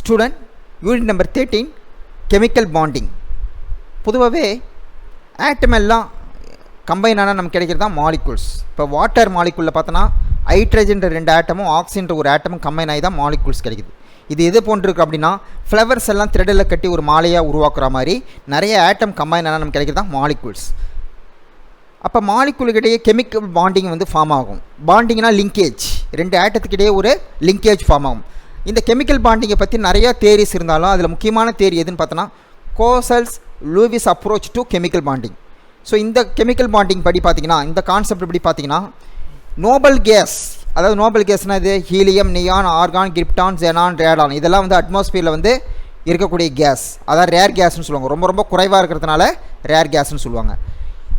Student, unit number 13, chemical bonding. பொதுவாகவே ஆட்டம் எல்லாம் combine ஆனால் நமக்கு கிடைக்கிறது தான் மாலிகுல்ஸ். இப்போ வாட்டர் மாலிகுலில் பார்த்தோன்னா ஹைட்ரஜன்ற 2 ஆட்டமும் ஆக்சிஜன்ற ஒரு ஆட்டமும் கம்பைன் ஆகி தான் மாலிகுல்ஸ் கிடைக்குது. இது எது போன்றிருக்கு அப்படின்னா ஃப்ளவர்ஸ் எல்லாம் த்ரெட்டில் கட்டி ஒரு மாலையாக உருவாக்குற மாதிரி நிறைய ஆட்டம் கம்பைன் ஆனால் நமக்கு கிடைக்கிறது தான் மாலிகுல்ஸ். அப்போ மாலிகுலுக்கிடையே கெமிக்கல் பாண்டிங் வந்து ஃபார்ம் ஆகும். பாண்டிங்னா லிங்கேஜ், 2 ஆட்டத்துக்கிடையே ஒரு லிங்கேஜ் ஃபார்ம் ஆகும். இந்த கெமிக்கல் பாண்டிங்கை பற்றி நிறையா தேரிஸ் இருந்தாலும் அதில் முக்கியமான தேரி எதுன்னு பார்த்தோன்னா Kossel Lewis approach to chemical bonding. So இந்த கெமிக்கல் பாண்டிங் படி பார்த்திங்கன்னா, இந்த கான்செப்ட் படி பார்த்திங்கன்னா, நோபல் கேஸ், அதாவது நோபல் கேஸ்னால் இது helium, neon, argon, krypton, xenon, radon, இதெல்லாம் வந்து அட்மாஸ்பியரில் வந்து இருக்கக்கூடிய கேஸ், அதாவது ரேர் கேஸ்ன்னு சொல்லுவாங்க. ரொம்ப ரொம்ப குறைவாக இருக்கிறதுனால ரேர் கேஸ்ன்னு சொல்லுவாங்க.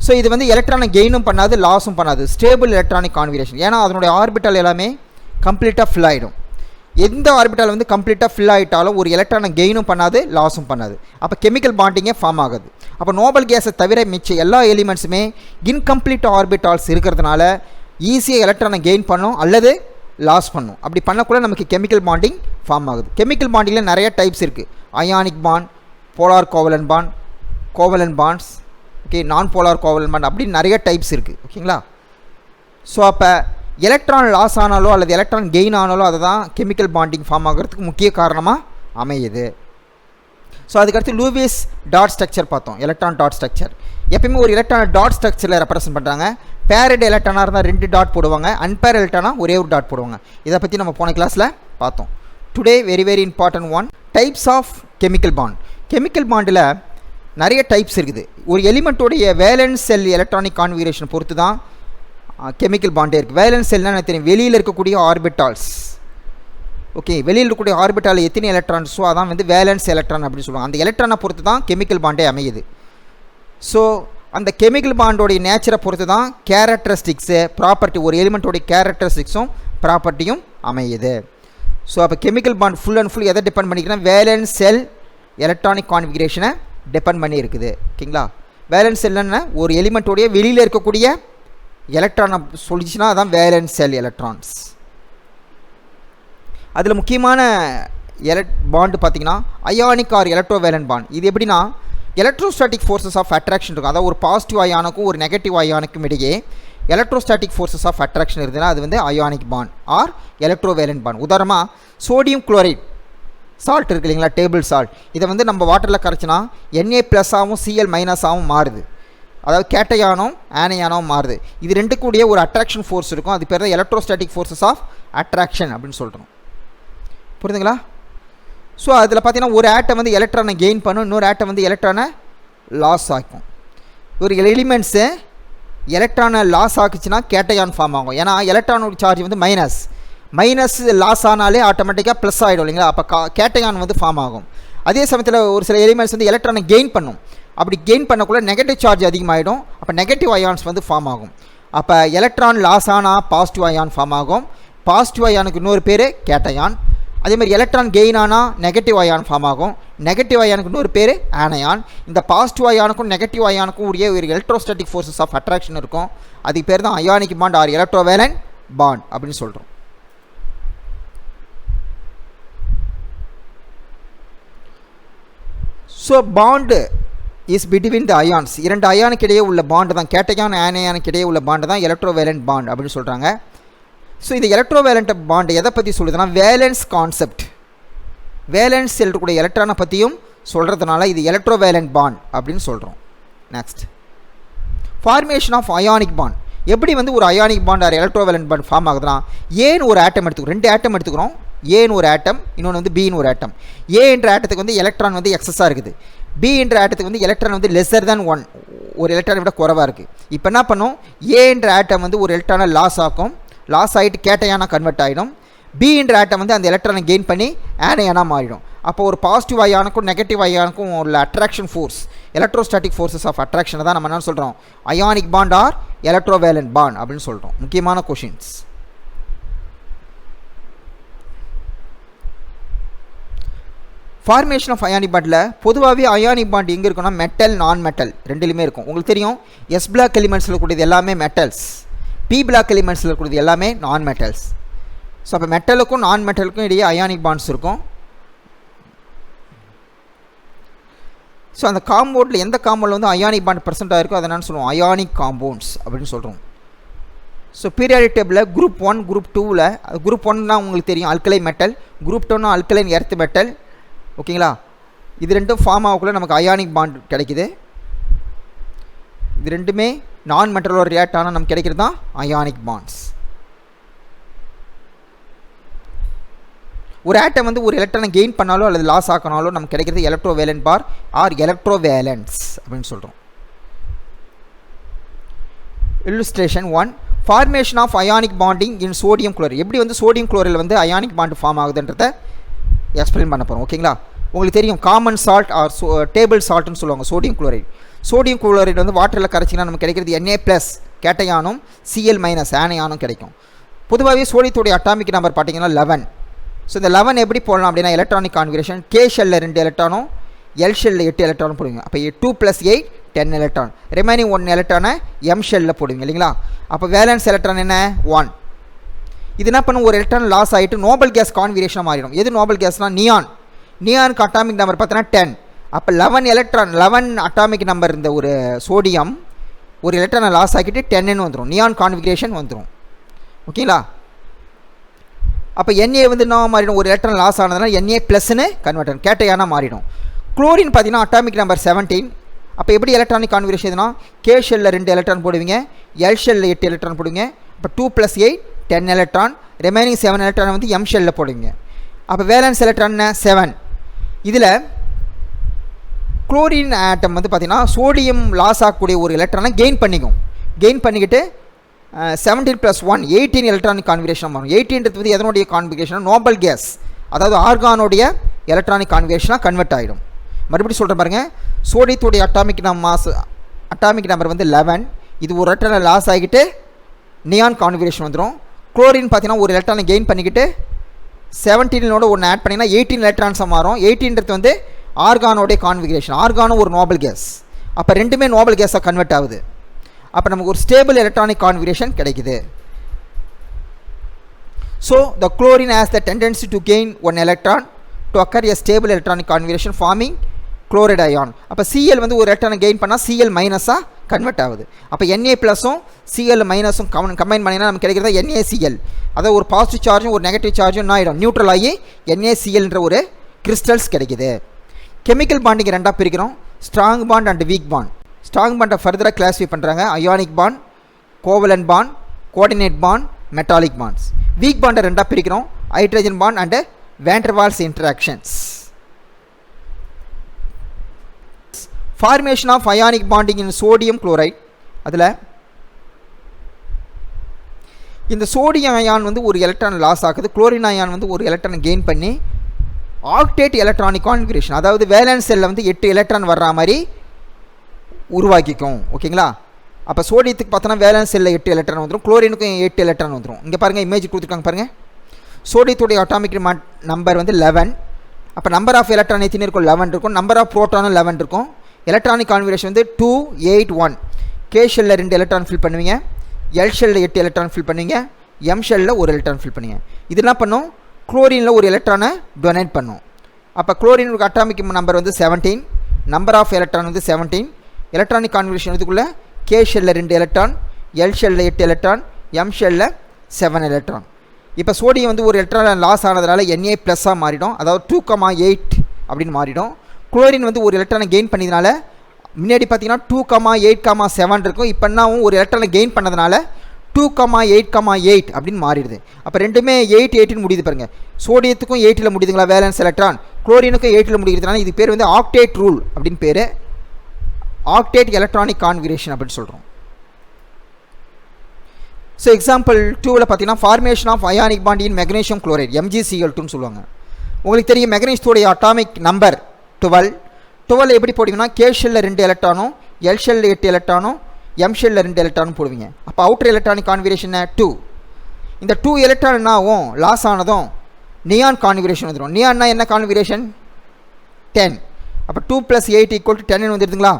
ஸோ இது வந்து எலக்ட்ரானை கெயினும் பண்ணாது, லாஸும் பண்ணாது, ஸ்டேபிள் எலக்ட்ரானிக் கான்ஃபிகரேஷன். ஏன்னா அதனுடைய ஆர்பிட்டால் எல்லாமே கம்ப்ளீட்டாக ஃபில் ஆகிடும். எந்த ஆர்பிட்டால் வந்து கம்ப்ளீட்டாக ஃபில் ஆகிட்டாலும் ஒரு எலக்ட்ரானை கெயினும் பண்ணாது, லாஸும் பண்ணாது. அப்போ கெமிக்கல் பாண்டிங்கே ஃபார்ம் ஆகுது. அப்போ நோபல் கேஸை தவிர மிச்ச எல்லா எலிமெண்ட்ஸுமே இன்கம்ப்ளீட் ஆர்பிட்டால்ஸ் இருக்கிறதுனால ஈஸியாக எலக்ட்ரானை கெயின் பண்ணும் அல்லது லாஸ் பண்ணும். அப்படி பண்ணக்குள்ள நமக்கு கெமிக்கல் பாண்டிங் ஃபார்ம் ஆகுது. கெமிக்கல் பாண்டிங்கில் நிறைய டைப்ஸ் இருக்குது. Ionic bond, polar covalent bond, covalent bonds, okay, non polar covalent bond, அப்படி நிறைய டைப்ஸ் இருக்குது. ஓகேங்களா? ஸோ அப்போ எலக்ட்ரான் லாஸ் ஆனாலோ அல்லது எலக்ட்ரான் கெயின் ஆனாலோ அதை தான் கெமிக்கல் பாண்டிங் ஃபார்ம் ஆகிறதுக்கு முக்கிய காரணமாக அமையுது. ஸோ அதுக்கடுத்து லூயிஸ் டாட் ஸ்ட்ரக்சர் பார்த்தோம். எலக்ட்ரான் டாட் ஸ்ட்ரக்சர் எப்பயுமே ஒரு எலக்ட்ரான் டாட் ஸ்ட்ரக்சரில் ரெப்ரசென்ட் பண்ணுறாங்க. பேரட் எலக்ட்ரானாக இருந்தால் 2 டாட் போடுவாங்க, அன்பேர் எலக்ட்ரானாக ஒரே ஒரு டாட் போடுவாங்க. இதை பற்றி நம்ம போன கிளாஸில் பார்த்தோம். Today very important one, types of chemical bond. Chemical பாண்டில் நிறைய டைப்ஸ் இருக்குது. ஒரு எலிமெண்ட்டோடைய வேலன்ஸ் செல் எலக்ட்ரானிக் கான்ஃபிகரேஷன் பொறுத்து தான் கெமிக்கல் பாண்டே இருக்குது. வேலன்ஸ் செல்னால் எனக்கு தெரியும், வெளியில் இருக்கக்கூடிய ஆர்பிட்டால்ஸ். ஓகே, வெளியில் இருக்கக்கூடிய ஆர்பிட்டால் எத்தனை எலக்ட்ரான்ஸோ அதான் வந்து வேலன்ஸ் எலக்ட்ரான் அப்படின்னு சொல்லுவாங்க. அந்த எலக்ட்ரானை பொறுத்து தான் கெமிக்கல் பாண்டே அமையுது. ஸோ அந்த கெமிக்கல் பாண்டோடைய நேச்சரை பொறுத்து தான் கேரக்டரிஸ்டிக்ஸு, ப்ராப்பர்ட்டி, ஒரு எலிமெண்ட்டோடைய கேரக்டரிஸ்டிக்ஸும் ப்ராப்பர்ட்டியும் அமையுது. ஸோ அப்போ chemical bond full and full எதை டிபெண்ட் பண்ணிக்கிறேன்? வேலன்ஸ் செல் எலக்ட்ரானிக் கான்ஃபிகரேஷனை டிபெண்ட் பண்ணி இருக்குது. ஓகேங்களா? வேலன்ஸ் செல்லுன்னா ஒரு எலிமெண்ட்டோடைய வெளியில் இருக்கக்கூடிய எலக்ட்ரானை சொல்லிச்சுன்னா அதான் வேலன்ஸ் செல் எலக்ட்ரான்ஸ். அதில் முக்கியமான பாண்டு பார்த்திங்கன்னா அயானிக் ஆர் எலக்ட்ரோவேலன்ட் பாண்ட். இது எப்படின்னா எலக்ட்ரோஸ்டாட்டிக் ஃபோர்ஸஸ் ஆஃப் அட்ராக்ஷன் இருக்கும். அதாவது ஒரு பாசிட்டிவ் அயானுக்கும் ஒரு நெகட்டிவ் அயானுக்கும் இடையே எலக்ட்ரோஸ்டாட்டிக் ஃபோர்ஸஸ் ஆஃப் அட்ராக்ஷன் இருந்ததுன்னா அது வந்து ionic bond or electrovalent bond. உதாரணமாக சோடியம் குளோரைட் சால்ட் இருக்குது இல்லைங்களா, டேபிள் சால்ட், இதை வந்து நம்ம வாட்டரில் கரைச்சினா Na+ஆகவும் Cl- மாறுது. அதாவது கேட்டையானும் ஆனையானும் மாறுது. இது 2 கூடிய ஒரு அட்ராக்ஷன் ஃபோர்ஸ் இருக்கும். அது பேர் தான் எலக்ட்ரோஸ்டாட்டிக் ஃபோர்ஸஸ் ஆஃப் அட்ராக்ஷன் அப்படின்னு சொல்கிறோம். புரியுதுங்களா? ஸோ அதில் பார்த்தீங்கன்னா ஒரு ஆட்டம் வந்து எலக்ட்ரானை கெயின் பண்ணும், இன்னொரு ஆட்டம் வந்து எலக்ட்ரானை லாஸ் ஆக்கும். ஒரு எலிமெண்ட்ஸு எலக்ட்ரானை லாஸ் ஆக்குச்சுன்னா கேட்டையான் ஃபார்ம் ஆகும். ஏன்னா எலக்ட்ரானோட சார்ஜ் வந்து மைனஸ் லாஸ் ஆனாலே ஆட்டோமேட்டிக்காக ப்ளஸ் ஆகிடும் இல்லைங்களா? அப்போ கேட்டையான் வந்து ஃபார்ம் ஆகும். அதே சமயத்தில் ஒரு சில எலிமெண்ட்ஸ் வந்து எலக்ட்ரானை கெயின் பண்ணும். அப்படி கெயின் பண்ணக்குள்ள நெகட்டிவ் சார்ஜ் அதிகமாகிடும். அப்போ நெகட்டிவ் அயான்ஸ் வந்து ஃபார்ம் ஆகும். அப்போ எலக்ட்ரான் லாஸ் ஆனால் பாசிட்டிவ் அயான் ஃபார்ம் ஆகும். பாசிட்டிவ் அயானுக்கு இன்னொரு பேர் கேட்டையான். அதேமாதிரி எலக்ட்ரான் கெயின் ஆனால் நெகட்டிவ் அயான் ஃபார்ம் ஆகும். நெகட்டிவ் அயானுக்கு இன்னொரு பேர் ஆனையான். இந்த பாசிட்டிவ் அயானுக்கும் நெகட்டிவ் அயானுக்கும் உரிய ஒரு எலக்ட்ரோஸ்டாட்டிக் ஃபோர்ஸஸ் ஆஃப் அட்ராக்ஷன் இருக்கும். அதுக்கு பேர் தான் ionic bond or electrovalent bond அப்படின்னு சொல்கிறோம். So bond is between the ions. 2 அயானுக்கு இடையே உள்ள பாண்டு தான், கேட்டையான் ஆனையானுக்கு இடையே உள்ள பாண்டு தான் எலக்ட்ரோவேலன்ட் பாண்ட் அப்படின்னு சொல்கிறாங்க. ஸோ இந்த எலக்ட்ரோவேலன்ட் பாண்டு எதை பற்றி சொல்லுதுன்னா வேலன்ஸ் கான்செப்ட், வேலன்ஸ் இருக்கக்கூடிய எலக்ட்ரானை பற்றியும் சொல்கிறதுனால இது எலக்ட்ரோவேலன்ட் பாண்ட் அப்படின்னு சொல்கிறோம். Next, formation of ionic bond. எப்படி வந்து ஒரு ionic bond or electrovalent bond form ஆகுதுன்னா, ஏன்னு ஒரு ஆட்டம் எடுத்துக்கிறோம், 2 ஆட்டம் எடுத்துக்கிறோம். ஏன்னு ஒரு ஆட்டம், இன்னொன்று வந்து பின்னு ஒரு ஆட்டம். ஏ என்ற ஆட்டத்துக்கு வந்து எலக்ட்ரான் வந்து எக்ஸஸாக இருக்குது. பி என்ற ஆட்டத்துக்கு வந்து எலக்ட்ரான் வந்து லெஸ்ஸர் தேன் 1, ஒரு எலக்ட்ரானை விட குறைவாக இருக்குது. இப்போ என்ன பண்ணும், ஏ என்ற ஆட்டம் வந்து ஒரு எலக்ட்ரானை லாஸ் ஆகும், லாஸ் ஆகிட்டு கேட்டையானா கன்வெர்ட் ஆகிடும். பி என்ற ஆட்டம் வந்து அந்த எலக்ட்ரானை கெயின் பண்ணி ஆனையானா மாறிடும். அப்போ ஒரு பாசிட்டிவ் அயானுக்கும் நெகட்டிவ் அயானுக்கும் உள்ள attraction force, electrostatic forces of அட்ராக்ஷனை தான் நம்ம என்ன சொல்கிறோம், ionic bond or electrovalent bond அப்படின்னு சொல்கிறோம். முக்கியமான கொஷின்ஸ். ஃபார்மேஷன் ஆஃப் அயானிக் பாண்டில் பொதுவாகவே அயானிக் பாண்ட் எங்கே இருக்குன்னா மெட்டல், நான் மெட்டல் ரெண்டுலேயுமே இருக்கும். உங்களுக்கு தெரியும் எஸ் பிளாக் எலிமெண்ட்ஸில் இருக்கக்கூடியது எல்லாமே மெட்டல்ஸ், பி பிளாக் எலிமெண்ட்ஸில் இருக்கக்கூடியது எல்லாமே நான் மெட்டல்ஸ். ஸோ அப்போ மெட்டலுக்கும் நான் மெட்டலுக்கும் இடையே அயானிக் பாண்ட்ஸ் இருக்கும். ஸோ அந்த காம்பவுண்டில் எந்த காம்பவுண்டில் வந்து அயானிக் பாண்ட் ப்ரெசென்ட் ஆகிருக்கோ அதை என்னன்னு சொல்லுவோம், அயானிக் காம்பவுண்ட்ஸ் அப்படின்னு சொல்கிறோம். ஸோ பீரியாடிக் டேபிளில் குரூப் 1 குரூப் 2ல் குரூப் 1னா உங்களுக்கு தெரியும் அல்கலை மெட்டல், குரூப் 2னா அல்கலைன் எர்த் மெட்டல். ஓகேங்களா, இது ரெண்டும் ஃபார்ம் ஆகக்குள்ளே நமக்கு அயானிக் பாண்ட் கிடைக்குது. இது ரெண்டுமே நான் மெட்டலோட ரியாக்ட் ஆனால் நமக்கு கிடைக்கிறது தான் அயானிக் பாண்ட்ஸ். ஒரு ஆட்டம் வந்து ஒரு எலக்ட்ரானை கெயின் பண்ணாலோ அல்லது லாஸ் ஆக்கினாலோ நமக்கு கிடைக்கிறது எலக்ட்ரோவேலன்ட் பார் ஆர் எலக்ட்ரோவேலன்ஸ் அப்படின்னு சொல்கிறோம். Illustration 1, formation of ionic bonding in sodium chloride. எப்படி வந்து சோடியம் குளோரைடில் வந்து அயானிக் பாண்ட் ஃபார்ம் ஆகுதுன்றதை எக்ஸ்பிளைன் பண்ண போகிறோம். ஓகேங்களா, உங்களுக்கு தெரியும் காமன் சால்ட் ஆர் டேபிள் சால்ட்னு சொல்லுவாங்க சோடியம் குளோரைட். சோடியம் குளோரைடு வந்து வாட்டரில் கரைச்சிங்கன்னா நமக்கு கிடைக்கிறது Na+ கேட்டையானும் Cl- ஆனையானும் கிடைக்கும். பொதுவாகவே சோடியத்துடைய அட்டாமிக் நம்பர் பார்த்தீங்கன்னா 11. ஸோ இந்த 11 எப்படி போடலாம் அப்படின்னா எலக்ட்ரானிக் கான்ஃபிகரேஷன் K ஷெல்லில் 2 எலக்ட்ரானும் L ஷெல்லில் 8 எலக்ட்ரானும் போடுவீங்க. அப்போ 2 + 8 10 எலக்ட்ரான், ரிமைனிங் 1 எலக்ட்ரானை M ஷெல்லில் போடுவீங்க இல்லைங்களா. அப்போ வேலன்ஸ் எலக்ட்ரான் என்ன 1. இது என்ன பண்ணும், ஒரு எலக்ட்ரான் லாஸ் ஆகிட்டு நோபல் கேஸ் கான்ஃபிகரேஷனாக மாறிடும். எது நோபல் கேஸ்னால் நியானுக்கு அட்டாமிக் நம்பர் பார்த்தீங்கன்னா 10. அப்போ 11 அட்டாமிக் நம்பர் இருந்த ஒரு சோடியம் ஒரு எலக்ட்ரானை லாஸ் ஆகிட்டு 10ன்னு வந்துடும், நியான் கான்ஃபிகரேஷன் வந்துடும். ஓகேங்களா, அப்போ Na வந்து என்ன மாறிடும், ஒரு எலக்ட்ரான் லாஸ் ஆனதுனால Na+ன்னு கன்வெர்ட் ஆகும், கேட்டையானா மாறிடும். குளோரின் பார்த்தீங்கன்னா அட்டாமிக் நம்பர் 17. அப்போ எப்படி எலக்ட்ரானிக் கான்ஃபிகரேஷன் எதுனா K ஷெல்லில் 2 எலக்ட்ரான் போடுவீங்க, L ஷெல்லில் 8 எலக்ட்ரான் போடுவீங்க. அப்போ 2 + 8 10 எலக்ட்ரான், ரிமைனிங் 7 எலக்ட்ரான் வந்து M ஷெல்லில் போடுவீங்க. அப்போ வேலன்ஸ் எலக்ட்ரான் 7. இதில் குளோரின் ஆட்டம் வந்து பார்த்திங்கன்னா சோடியம் லாஸ் ஆகக்கூடிய ஒரு எலக்ட்ரானை கெயின் பண்ணிக்கிட்டு 17 + 1 18 எலக்ட்ரானிக் கான்ஃபிகரேஷன் வரும். 18ன்றது வந்து எதனுடைய கான்ஃபிகரேஷன், நோபல் கேஸ் அதாவது ஆர்கானோடைய எலக்ட்ரானிக் கான்ஃபிகரேஷனாக கன்வெர்ட் ஆகிடும். மறுபடியும் சொல்கிறேன் பாருங்கள், சோடியத்துடைய அட்டாமிக் நம்பர் வந்து 11. இது ஒரு எலக்ட்ரானை லாஸ் ஆகிட்டு நியான் கான்ஃபிகரேஷன் வந்துடும். குளோரின் பார்த்தீங்கன்னா ஒரு எலக்ட்ரானை கெயின் பண்ணிக்கிட்டு 17 ஒன்று ஆட் பண்ணிங்கன்னா 18 எலக்ட்ரான்ஸாக மாறும். 18ன்றது வந்து ஆர்கானோடைய கான்ஃபிகரேஷன், ஆர்கானோ ஒரு நோபல் கேஸ். அப்போ ரெண்டுமே நோபல் கேஸாக கன்வெர்ட் ஆகுது. அப்போ நமக்கு ஒரு ஸ்டேபிள் எலக்ட்ரானிக் கான்ஃபிகரேஷன் கிடைக்குது. So the chlorine has the tendency to gain 1 electron to acquire a stable electronic configuration forming chloride ion. அப்போ Cl வந்து ஒரு எலக்ட்ரானை கெயின் பண்ணால் Cl- கன்வெர்ட் ஆகுது. அப்போ Na+ம் Cl- கம்பைன் பண்ணினா நமக்கு கிடைக்கிறதா NaCl. அதாவது ஒரு பாசிட்டிவ் சார்ஜும் ஒரு நெகட்டிவ் சார்ஜும் என்ன ஆகிடும், நியூட்ரல் ஆகி NaClன்ற ஒரு கிறிஸ்டல்ஸ் கிடைக்குது. கெமிக்கல் பாண்டிங் ரெண்டாக பிரிக்கிறோம், strong bond and weak bond. Strong பாண்டை ஃபர்தராக கிளாஸிஃபை பண்ணுறாங்க, ionic bond, covalent bond, coordinate bond, metallic bonds. Weak பாண்டை ரெண்டாக பிரிக்கிறோம், hydrogen bond and van Waals interactions. Formation of ionic bonding in sodium chloride. அதில் இந்த சோடியம் அயான் வந்து ஒரு எலக்ட்ரான் லாஸ் ஆகுது, குளோரின் அயான் வந்து ஒரு எலக்ட்ரானை கெயின் பண்ணி ஆக்டேட் எலக்ட்ரானிக் கான்ஃபிகரேஷன், அதாவது வேலன்ஸ் செல்லில் வந்து 8 எலக்ட்ரான் வர்ற மாதிரி உருவாக்கிக்கும். ஓகேங்களா, அப்போ சோடியத்துக்கு பார்த்தோன்னா வேலன்ஸ் செல்லில் 8 எலக்ட்ரான் வந்துடும், குளோரினுக்கும் 8 எலக்ட்ரான் வந்துடும். இங்கே பாருங்கள், இமேஜ் கொடுத்துருக்காங்க பாருங்கள். சோடியத்துடைய அட்டாமிக் நம்பர் வந்து 11. அப்போ நம்பர் ஆஃப் எலக்ட்ரான் எத்தனை இருக்கும், 11 இருக்கும். நம்பர் ஆஃப் புரோட்டானும் 11 இருக்கும். எலக்ட்ரானிக் கான்ஃபிகரேஷன் வந்து 2 8 1. K ஷெல்லில் 2 எலக்ட்ரான் ஃபில் பண்ணுவீங்க, L ஷெல்லில் 8 எலக்ட்ரான் ஃபில் பண்ணுவீங்க, M ஷெல்லில் 1 எலக்ட்ரான் ஃபில் பண்ணுவீங்க. இது என்ன பண்ணும், குளோரினில் ஒரு எலக்ட்ரானை டொனேட் பண்ணும். அப்போ குளோரினுக்கு அட்டாமிக் நம்பர் வந்து 17, நம்பர் ஆஃப் எலக்ட்ரான் வந்து 17. எலக்ட்ரானிக் கான்ஃபிகரேஷன் இதுக்குள்ளே K ஷெல்லில் 2 electron, L ஷெல்லில் 8 electron, M ஷெல்லில் 7 electron. இப்போ சோடியம் வந்து ஒரு எலக்ட்ரான் லாஸ் ஆனதுனால Na+ மாறிடும், அதாவது 2,8 அப்படின்னு மாறிடும். குளோரின் வந்து ஒரு எலக்ட்ரானை கெயின் பண்ணியதுனால முன்னாடி பார்த்தீங்கன்னா 2,8,7 இருக்கும். இப்போ என்னாவும் ஒரு எலக்ட்ரானை கெயின் பண்ணதுனால 2,8,8 அப்படின்னு மாறிடுது. அப்போ ரெண்டுமே 8 8ன்னு முடியுது பாருங்கள். சோடியத்துக்கும் 8ல் முடியுதுங்களா வேலன்ஸ் எலக்ட்ரான், குளோரினுக்கும் 8ல் முடிகிறதுனால இது பேர் வந்து ஆக்டேட் ரூல் அப்படின்னு பேர், ஆக்டேட் எலக்ட்ரானிக் கான்ஃபிகரேஷன் அப்படின்னு சொல்கிறோம். ஸோ எக்ஸாம்பிள் 2வில் பார்த்தீங்கன்னா formation of ionic bond in magnesium chloride, MgCl2ன்னு சொல்லுவாங்க. உங்களுக்கு தெரியும் மெக்னீசியத்துடைய அட்டாமிக் நம்பர் 12. 12 எப்படி போடுவீங்கன்னா K ஷெல்லில் 2 எலக்ட்ரானும், L ஷெல்லில் 8 எலக்ட்ரானும், M ஷெல்லில் 2 எலக்ட்ரானும் போடுவீங்க. அப்போ அவுட்டர் எலக்ட்ரானிக் கான்ஃபிகரேஷன் 2. இந்த 2 எலக்ட்ரான் என்ன ஆகும், லாஸ் ஆனதும் நியான் கான்ஃபிகரேஷன் வந்துடும். நியான்னா என்ன கான்ஃபிகரேஷன் 10. அப்போ 2 + 8 = 10 வந்துடுதுங்களா.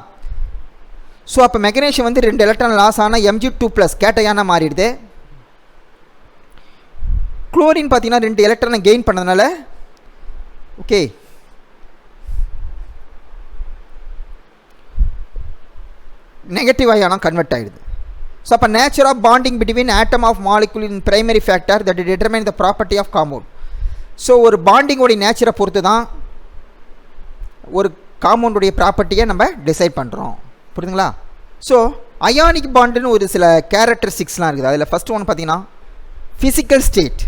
ஸோ அப்போ மெக்னீசியம் வந்து 2 எலக்ட்ரான் லாஸ் ஆனால் Mg2+ கேட்டையானா மாறிடுது. குளோரின் பார்த்தீங்கன்னா 2 எலக்ட்ரானை கெயின் பண்ணதுனால ஓகே நெகட்டிவ் அயானாக கன்வெர்ட் ஆகிடுது. ஸோ அப்போ nature of bonding between atom of molecule in primary factor that determine the property of compound. So ஒரு பாண்டிங்கோடைய நேச்சரை பொறுத்து தான் ஒரு காம்பவுண்டுடைய ப்ராப்பர்ட்டியை நம்ம டிசைட் பண்ணுறோம். புரியுதுங்களா? ஸோ அயானிக் பாண்டுன்னு ஒரு சில கேரக்டரிஸ்டிக்ஸ்லாம் இருக்குது. அதில் ஃபஸ்ட்டு ஒன்று பார்த்தீங்கன்னா ஃபிசிக்கல் ஸ்டேட்.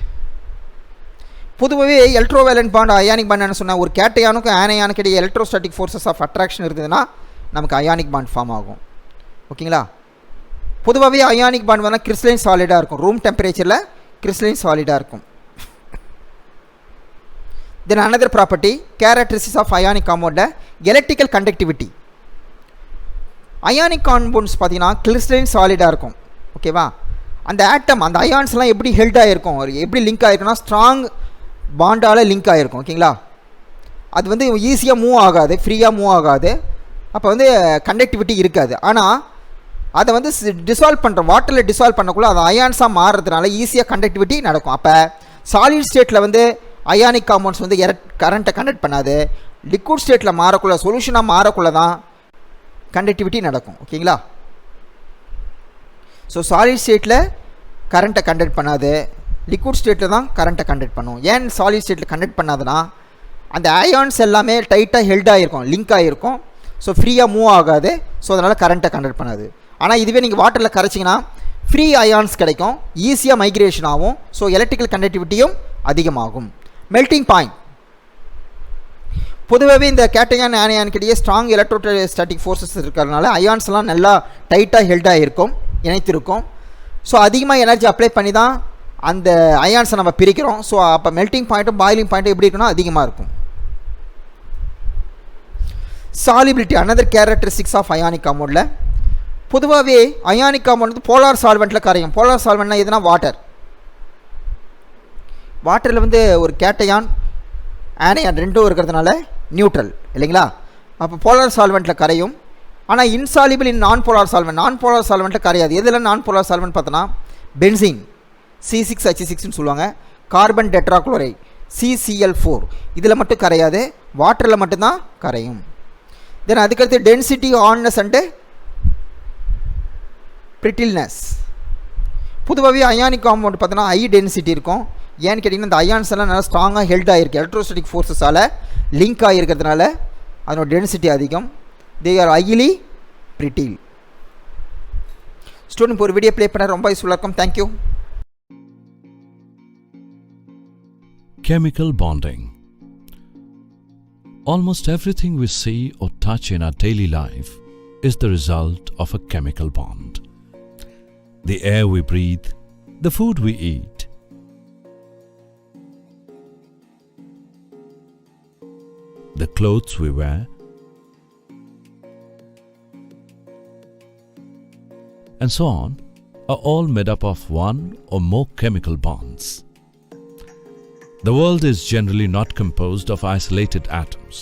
பொதுவாகவே எலக்ட்ரோவேலன்ட் பாண்ட் அயானிக் பாண்ட் சொன்னால் ஒரு கேட்டையானுக்கும் ஆனையானுக்கு இடையே எலக்ட்ரோஸ்டாட்டிக் ஃபோர்ஸஸ் ஆஃப் அட்ராக்ஷன் இருந்ததுன்னா நமக்கு அயானிக் பாண்ட் ஃபார்ம் ஆகும். ஓகேங்களா? பொதுவாகவே அயானிக் பாண்ட் வந்து கிறிஸ்டலைன் சாலிடாக இருக்கும். ரூம் டெம்பரேச்சரில் கிறிஸ்டலைன் சாலிடாக இருக்கும். Then another property characteristics of ionic காம்பவுண்டில் எலக்ட்ரிக்கல் கண்டக்டிவிட்டி. அயானிக் காம்பவுண்ட்ஸ் பார்த்தீங்கன்னா கிறிஸ்டலைன் சாலிடாக இருக்கும். ஓகேவா? அந்த ஆட்டம் அந்த அயான்ஸ்லாம் எப்படி ஹெல்ட் ஆகிருக்கும், எப்படி லிங்க் ஆகிருக்குன்னா ஸ்ட்ராங் பாண்டால் லிங்க் ஆகிருக்கும். ஓகேங்களா? அது வந்து ஈஸியாக மூவ் ஆகாது, ஃப்ரீயாக மூவ் ஆகாது. அப்போ வந்து கண்டக்டிவிட்டி இருக்காது. ஆனால் அதை வந்து டிசால்வ் பண்ணுற வாட்டரில் டிசால்வ் பண்ணக்குள்ள அது அயான்ஸாக மாறுறதுனால ஈஸியாக கண்டக்டிவிட்டி நடக்கும். அப்போ சாலிட் ஸ்டேட்டில் வந்து அயானிக் காம்பவுண்ட்ஸ் வந்து கரண்ட்டை கண்டக்ட் பண்ணாது. லிக்விட் ஸ்டேட்டில் மாறக்குள்ள சொல்யூஷனாக மாறக்குள்ள தான் கண்டக்டிவிட்டி நடக்கும். ஓகேங்களா? ஸோ சாலிட் ஸ்டேட்டில் கரண்ட்டை கண்டக்ட் பண்ணாது, லிக்விட் ஸ்டேட்டில் தான் கரண்ட்டை கண்டக்ட் பண்ணும். ஏன் சாலிட் ஸ்டேட்டில் கண்டக்ட் பண்ணாதுன்னா அந்த அயான்ஸ் எல்லாமே டைட்டாக ஹெல்ட் ஆகிருக்கும், லிங்க் ஆகிருக்கும். ஸோ ஃப்ரீயாக மூவ் ஆகாது. ஸோ அதனால் கரண்ட்டை கண்டக்ட் பண்ணாது. ஆனால் இதுவே நீங்கள் வாட்டரில் கரைச்சிங்கன்னா ஃப்ரீ அயான்ஸ் கிடைக்கும், ஈஸியாக மைக்ரேஷன் ஆகும். ஸோ எலக்ட்ரிக்கல் கண்டக்டிவிட்டியும் அதிகமாகும். Melting point. பொதுவாகவே இந்த கேட்டையான் ஆனையானுக்கிடையே ஸ்ட்ராங் எலக்ட்ரோஸ்டாட்டிக் ஃபோர்ஸஸ் இருக்கிறதுனால அயான்ஸ்லாம் நல்லா டைட்டாக ஹெல்டாக இருக்கும், இணைத்திருக்கும். ஸோ அதிகமாக எனர்ஜி அப்ளை பண்ணி தான் அந்த அயான்ஸை நம்ம பிரிக்கிறோம். ஸோ அப்போ மெல்ட்டிங் பாயிண்ட்டும் பாயிலிங் பாயிண்ட்டும் எப்படி இருக்குன்னா அதிகமாக இருக்கும். Solubility another characteristics of ionic காம்பவுண்டில். பொதுவாகவே அயானிக் காம்பவுண்ட் வந்து போலார் சால்வெண்ட்டில் கரையும். போலார் சால்வெண்ட்னா எதுனா வாட்டர். வாட்டரில் வந்து ஒரு கேட்டையான் ஆனையான் ரெண்டும் இருக்கிறதுனால நியூட்ரல் இல்லைங்களா? அப்போ போலார் சால்வெண்ட்டில் கரையும். ஆனால் இன்சாலிபிள் இன் நான் போலார் சால்வெண்ட், நான் போலார் சால்வெண்ட்டில் கரையாது. எதில் நான் போலார் சால்வெண்ட் பார்த்தோன்னா பென்சின் C6H6ன்னு சொல்லுவாங்க, கார்பன் டெட்ராக்ளோரைட் CCl4 இதில் மட்டும் கரையாது, வாட்டரில் மட்டும்தான் கரையும். தென் அதுக்கடுத்து டென்சிட்டி, ஹார்ட்னஸ் அண்டு பிரிட்டில்னஸ். பொதுவாகவே அயானிக் காம்பவுண்ட் பார்த்தோன்னா ஹை டென்சிட்டி இருக்கும். ஏன்னு கேட்டிங்கன்னா இந்த அயான்ஸ் எல்லாம் நல்லா ஸ்ட்ராங்காக ஹெல்ட் ஆகிருக்கு, எலக்ட்ரோஸ்டாட்டிக் ஃபோர்ஸஸால் லிங்க் ஆகிருக்கிறதுனால அதனோட டென்சிட்டி அதிகம். They are highly brittle. Student ஒரு வீடியோ ப்ளே பண்ண ரொம்ப யூஸ்ஃபுல்லாக இருக்கும். Thank you. Chemical bonding. Almost everything we see or touch in our daily life is the result of a chemical bond. The air we breathe, the food we eat, the clothes we wear, and so on are all made up of one or more chemical bonds. The world is generally not composed of isolated atoms.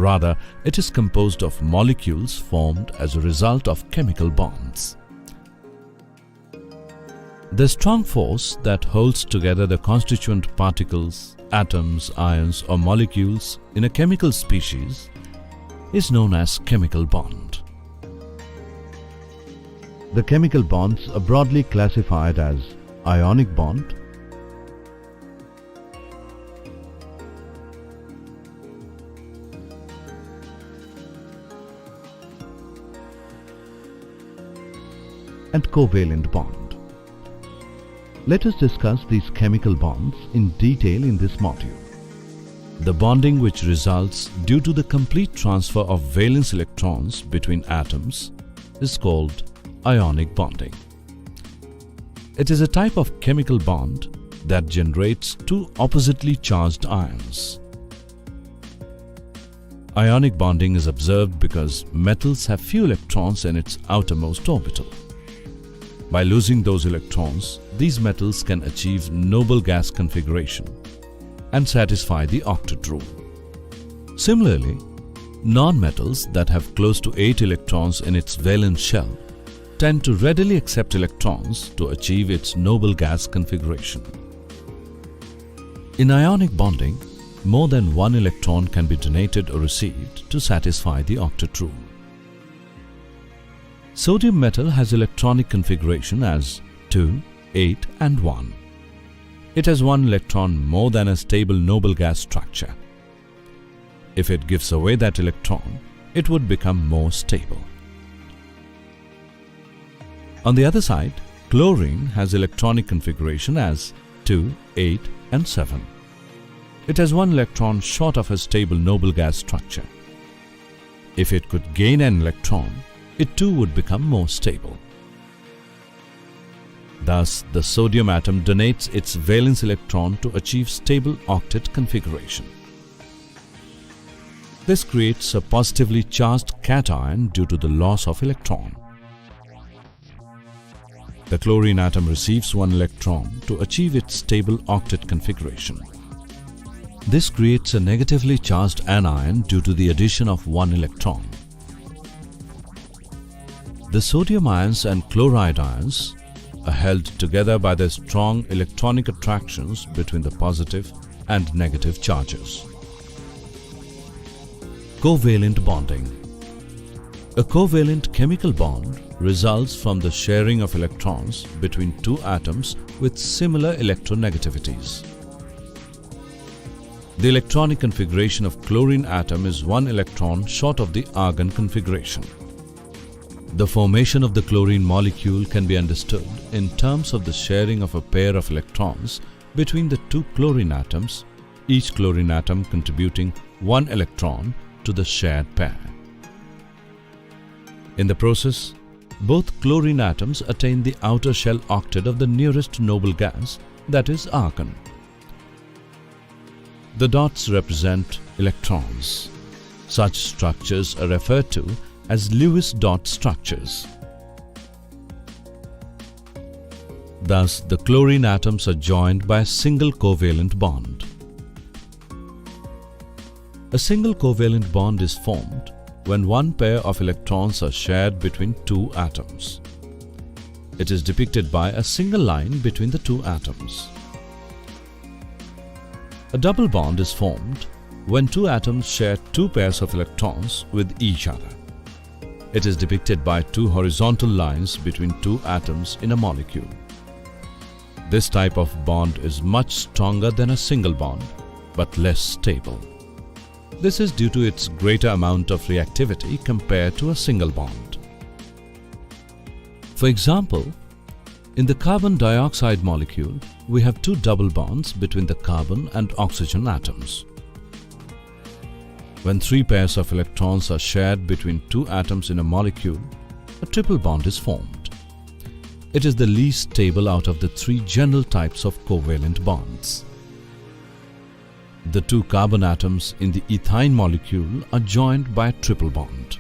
Rather, it is composed of molecules formed as a result of chemical bonds. The strong force that holds together the constituent particles, atoms, ions or molecules in a chemical species is known as chemical bond. The chemical bonds are broadly classified as ionic bond, and covalent bond. Let us discuss these chemical bonds in detail in this module. The bonding which results due to the complete transfer of valence electrons between atoms is called ionic bonding. It is a type of chemical bond that generates two oppositely charged ions. Ionic bonding is observed because metals have few electrons in its outermost orbital. By losing those electrons, these metals can achieve noble gas configuration and satisfy the octet rule. Similarly, non-metals that have close to 8 electrons in its valence shell tend to readily accept electrons to achieve its noble gas configuration. In ionic bonding, more than one electron can be donated or received to satisfy the octet rule. Sodium metal has electronic configuration as 2, 8 and 1. It has one electron more than a stable noble gas structure. If it gives away that electron, it would become more stable. On the other side, chlorine has electronic configuration as 2, 8 and 7. It has one electron short of a stable noble gas structure. If it could gain an electron, it too would become more stable. Thus, the sodium atom donates its valence electron to achieve stable octet configuration. This creates a positively charged cation due to the loss of electron. The chlorine atom receives one electron to achieve its stable octet configuration. This creates a negatively charged anion due to the addition of one electron. The sodium ions and chloride ions are held together by the strong electronic attractions between the positive and negative charges. Covalent bonding. A covalent chemical bond results from the sharing of electrons between two atoms with similar electronegativities. The electronic configuration of chlorine atom is one electron short of the argon configuration. The formation of the chlorine molecule can be understood in terms of the sharing of a pair of electrons between the two chlorine atoms, each chlorine atom contributing one electron to the shared pair. In the process, both chlorine atoms attain the outer shell octet of the nearest noble gas, that is argon. The dots represent electrons. Such structures are referred to as Lewis dot structures. Thus, the chlorine atoms are joined by a single covalent bond. A single covalent bond is formed when one pair of electrons are shared between two atoms. It is depicted by a single line between the two atoms. A double bond is formed when two atoms share two pairs of electrons with each other. It is depicted by two horizontal lines between two atoms in a molecule. This type of bond is much stronger than a single bond, but less stable. This is due to its greater amount of reactivity compared to a single bond. For example, in the carbon dioxide molecule, we have two double bonds between the carbon and oxygen atoms. When three pairs of electrons are shared between two atoms in a molecule, a triple bond is formed. It is the least stable out of the three general types of covalent bonds. The two carbon atoms in the ethyne molecule are joined by a triple bond.